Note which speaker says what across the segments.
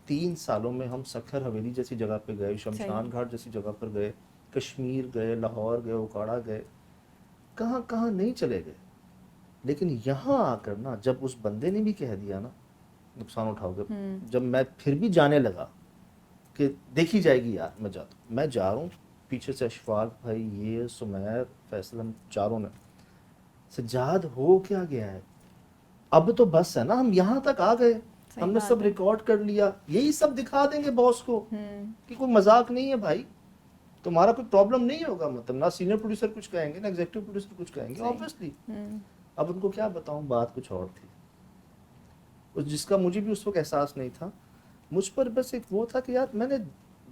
Speaker 1: 3 سالوں میں ہم سکھر حویلی جیسی جگہ پہ گئے, شمشان گھاٹ جیسی جگہ پر گئے, کشمیر گئے, لاہور گئے, اوکاڑا گئے, کہاں کہاں نہیں چلے گئے. لیکن یہاں آ کر نا جب اس بندے نے بھی کہہ دیا نا نقصان اٹھاؤ گے, جب میں پھر بھی جانے لگا کہ دیکھی جائے گی یار, میں جاتا ہوں, میں جا رہا ہوں, پیچھے سے اشفاق بھائی, یہ سمیر, فیصل, ہم چاروں نے, سجاد ہو کیا گیا ہے, اب تو بس ہے نا, ہم یہاں تک آ گئے, ہم نے سب ریکارڈ کر لیا, یہی سب دکھا دیں گے باس کو کہ کوئی مذاق نہیں ہے بھائی, تمہارا کوئی پرابلم نہیں ہوگا, مطلب نہ سینئر پروڈیوسر کچھ کہیں گے نہ ایگزیکٹو پروڈیوسر کچھ کہیں گے obviously. اب ان کو کیا بتاؤں, بات کچھ اور تھی, جس کا مجھے بھی اس وقت احساس نہیں تھا. مجھ پر بس ایک وہ تھا کہ یار میں نے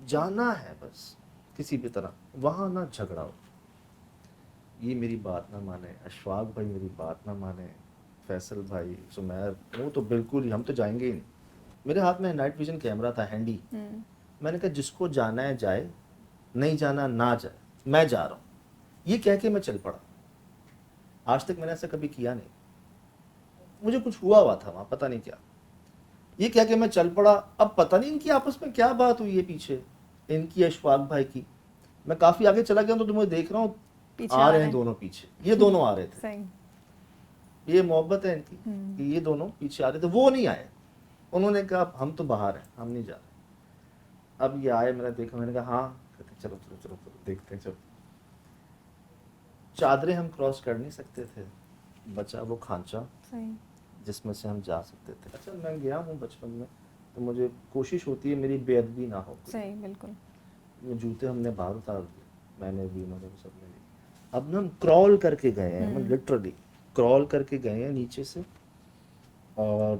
Speaker 1: جانا ہے بس کسی بھی طرح, وہاں نہ جھگڑا ہو, یہ میری بات نہ مانے, اشفاق بھائی میری بات نہ مانے, فیصل بھائی, سمیر, وہ تو بالکل ہی, ہم تو جائیں گے ہی نہیں. میرے ہاتھ میں نائٹ ویژن کیمرہ تھا ہینڈی, میں نے کہا جس کو جانا ہے جائے, نہیں جانا نہ جائے, میں جا رہا ہوں, یہ کہہ کے میں چل پڑا. آج تک میں نے ایسا کبھی کیا نہیں, مجھے کچھ ہوا تھا وہاں, پتہ نہیں کیا, یہ کہہ کے میں چل پڑا. اب پتہ نہیں ان کی آپس میں کیا بات ہوئی ہے پیچھے, ان کی اشفاق بھائی کی. میں کافی آگے چلا گیا ہوں تو تمہیں دیکھ رہا ہوں, آ رہے ہیں دونوں پیچھے, یہ دونوں آ رہے تھے, یہ محبت ہے ان کی کہ یہ دونوں پیچھے آ رہے تھے, وہ نہیں آئے. انہوں نے کہا ہم تو باہر ہیں, ہم نہیں جا رہے. اب یہ آئے, میں نے دیکھا, میں نے کہا ہاں, کہتے چلو چلو چلو چلو دیکھتے ہیں, چلو. چادریں ہم کراس کر نہیں سکتے تھے, بچا وہ کھانچا جس میں سے ہم جا سکتے تھے. اچھا میں گیا ہوں بچپن میں تو مجھے کوشش ہوتی ہے میری بے ادبی نہ ہو.
Speaker 2: صحیح, بالکل.
Speaker 1: وہ جوتے ہم نے باہر اتار دیے, میں نے بھی, انہوں نے بھی, سب نے بھی. اب نا ہم کرال کر کے گئے ہیں, ہم لٹرلی کرال کر کے گئے ہیں نیچے سے, اور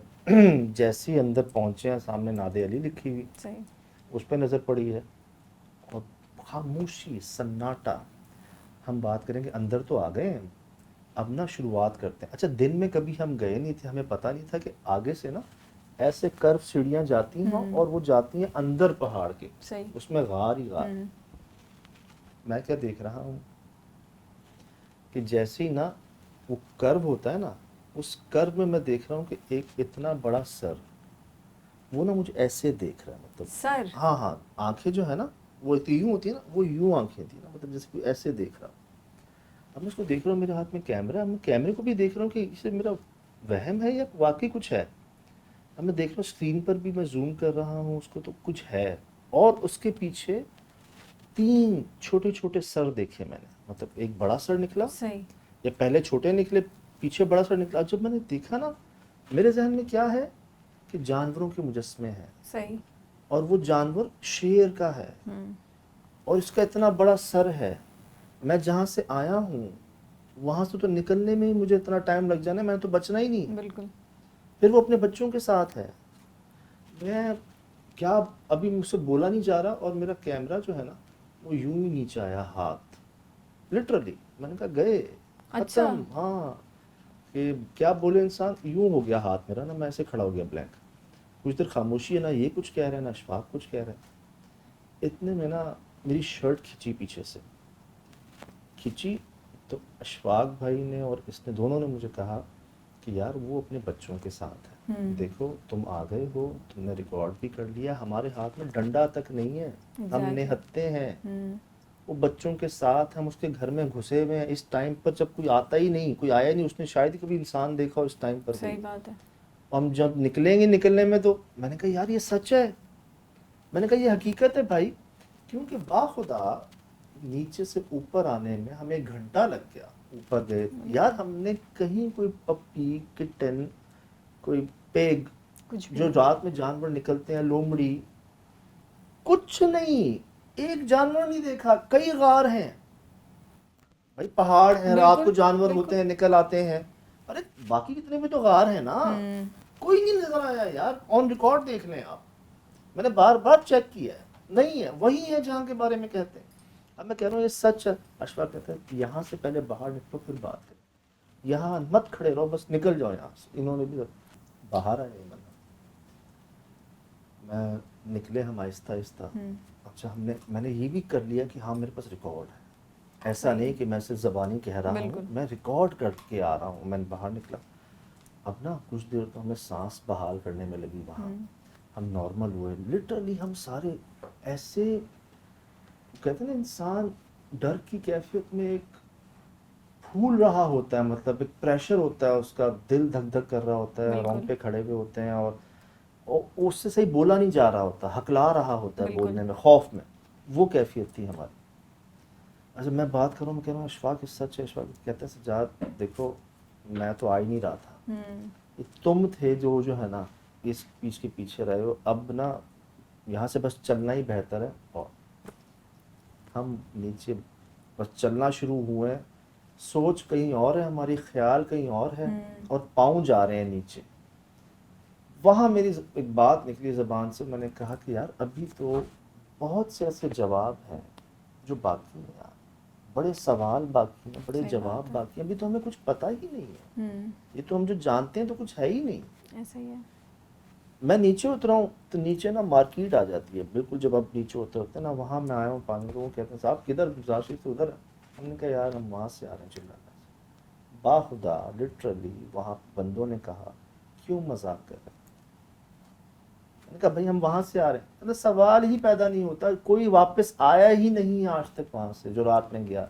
Speaker 1: جیسے ہی اندر پہنچے ہیں سامنے ناد علی لکھی ہوئی, اس پہ نظر پڑی ہے, اور خاموشی, سناٹا. ہم بات کریں گے, اندر تو آ گئے ہیں, اب نا شروعات کرتے ہیں. اچھا دن میں کبھی ہم گئے نہیں تھے, ہمیں پتہ نہیں تھا کہ آگے سے نا ایسے کرو سیڑھیاں جاتی ہیں اور وہ جاتی ہیں اندر پہاڑ کے, اس میں غار ہی غار. میں کیا دیکھ رہا ہوں کہ جیسے ہی نا وہ کرو ہوتا ہے نا, اس کرو میں دیکھ رہا ہوں کہ ایک اتنا بڑا سر, وہ نا مجھے ایسے دیکھ رہا ہے, مطلب
Speaker 2: سر,
Speaker 1: ہاں آنکھیں جو ہے نا وہ یوں ہوتی ہے نا, وہ یوں آنکھیں تھی نا, مطلب جیسے کوئی ایسے دیکھ رہا. اب میں اس کو دیکھ رہا ہوں, میرے ہاتھ میں کیمرہ, میں کیمرے کو بھی دیکھ رہا ہوں کہ اسے میرا وہم ہے یا واقعی کچھ ہے. اب میں دیکھ رہا ہوں اسکرین پر بھی, میں زوم کر رہا ہوں اس کو, تو کچھ ہے. اور اس کے پیچھے 3 چھوٹے چھوٹے سر دیکھے میں نے, مطلب ایک بڑا سر نکلا, یا پہلے چھوٹے نکلے, پیچھے بڑا سر نکلا. جب میں نے دیکھا نا, میرے ذہن میں کیا ہے کہ جانوروں کے مجسمے ہیں, اور وہ جانور شیر کا ہے, اور اس کا اتنا بڑا سر ہے. میں جہاں سے آیا ہوں وہاں سے تو نکلنے میں ہی مجھے اتنا ٹائم لگ جانا ہے, میں تو بچنا ہی نہیں.
Speaker 2: بالکل.
Speaker 1: پھر وہ اپنے بچوں کے ساتھ ہے, میں کیا ابھی مجھ سے بولا نہیں جا رہا, اور میرا کیمرہ جو ہے نا وہ یوں ہی نیچے آیا ہاتھ, لٹرلی. میں نے کہا گئے, ختم. ہاں کہ کیا بولے انسان, یوں ہو گیا ہاتھ میرا نا, میں ایسے کھڑا ہو گیا بلینک. کچھ دیر خاموشی ہے, نا یہ کچھ کہہ رہے ہیں, نا اشفاق کچھ کہہ رہے ہیں. اتنے میں نا میری شرٹ کھینچی, پیچھے سے کھینچی, تو اشفاق بھائی نے اور اس نے, دونوں نے مجھے کہا کہ یار وہ اپنے بچوں کے ساتھ ہے, دیکھو تم آ گئے ہو, تم نے ریکارڈ بھی کر لیا, ہمارے ہاتھ میں ڈنڈا تک نہیں ہے, ہم نہتے ہیں, وہ بچوں کے ساتھ, ہم اس کے گھر میں گھسے ہوئے ہیں اس ٹائم پر, جب کوئی آتا ہی نہیں, کوئی آیا نہیں, اس نے شاید ہی کبھی انسان دیکھا ہو اس ٹائم پر.
Speaker 2: صحیح بات ہے.
Speaker 1: ہم جب نکلیں گے, نکلنے میں تو میں نے کہا یار یہ سچ ہے, میں نے کہا یہ حقیقت ہے بھائی, کیونکہ باخدا نیچے سے اوپر آنے میں ہمیں 1 گھنٹہ لگ گیا. اوپر گئے یار, ہم نے کہیں کوئی پپی, کٹن, کوئی پیگ, جو رات میں جانور نکلتے ہیں, لومڑی, کچھ نہیں, ایک جانور نہیں دیکھا. کئی غار ہیں بھائی, پہاڑ ہیں, رات کو جانور ہوتے ہیں, نکل آتے ہیں, ارے باقی کتنے بھی تو غار ہیں نا, کوئی نہیں نظر آیا یار. آن ریکارڈ دیکھ لیں آپ, میں نے بار بار چیک کیا ہے, نہیں ہے, وہی ہے جہاں کے بارے میں کہتے ہیں. اب میں کہہ رہا ہوں یہ سچ ہے. اشفاق کہتے ہیں یہاں سے پہلے باہر نکلو پھر بات کریں, یہاں مت کھڑے رہو, بس نکل جاؤ یہاں سے. انہوں نے بھی باہر آئے, میں نکلے ہم آہستہ آہستہ. اچھا میں نے یہ بھی کر لیا کہ ہاں میرے پاس ریکارڈ ہے, ایسا نہیں کہ میں صرف زبانی کہہ رہا ہوں, میں ریکارڈ کر کے آ رہا ہوں. میں باہر نکلا, اب نا کچھ دیر تو ہمیں سانس بحال کرنے میں لگی وہاں. ہم نارمل ہوئے. لٹرلی ہم سارے ایسے کہتے ہیں نا انسان ڈر کی کیفیت میں ایک پھول رہا ہوتا ہے, مطلب ایک پریشر ہوتا ہے, اس کا دل دھک دھک کر رہا ہوتا ہے, رونگٹے کھڑے ہوئے ہوتے ہیں, اور اس سے صحیح بولا نہیں جا رہا ہوتا, ہکلا رہا ہوتا ہے بولنے میں, خوف میں. وہ کیفیت تھی ہماری. اچھا میں بات کروں, میں کہہ رہا ہوں اشفاق یہ سچ ہے. اشفاق کہتے ہیں سجاد دیکھو میں تو آ ہی نہیں رہا تھا, یہ تم تھے جو ہے نا اس پیچ کے پیچھے رہے ہو. اب نا یہاں سے بس چلنا ہی بہتر ہے. اور ہم نیچے بس چلنا شروع ہوئے ہیں, سوچ کہیں اور ہے ہماری, خیال کہیں اور ہے, اور پاؤں جا رہے ہیں نیچے. وہاں میری ایک بات نکلی زبان سے, میں نے کہا کہ یار ابھی تو بہت سے ایسے جواب ہیں جو باقی ہیں یار, بڑے سوال باقی ہیں, بڑے جواب باقی ہیں, ابھی تو ہمیں کچھ پتہ ہی نہیں ہے. یہ تو ہم جو جانتے ہیں تو کچھ ہے ہی نہیں.
Speaker 2: ایسا ہی ہے.
Speaker 1: میں نیچے اترا ہوں تو نیچے نا مارکیٹ آ جاتی ہے بالکل, جب آپ نیچے اترتے ہیں نا وہاں میں آیا ہوں پانی کو. وہ کہتے ہیں صاحب کدھر, گزاشی سے ادھر. ہم نے کہا یار ہم وہاں سے آ رہے ہیں چلانا. باخدا لٹرلی وہاں بندوں نے کہا کیوں مذاق کر رہے ہیں. میں نے کہا بھائی ہم وہاں سے آ رہے ہیں. سوال ہی پیدا نہیں ہوتا, کوئی واپس آیا ہی نہیں آج تک وہاں سے جو رات میں گیا.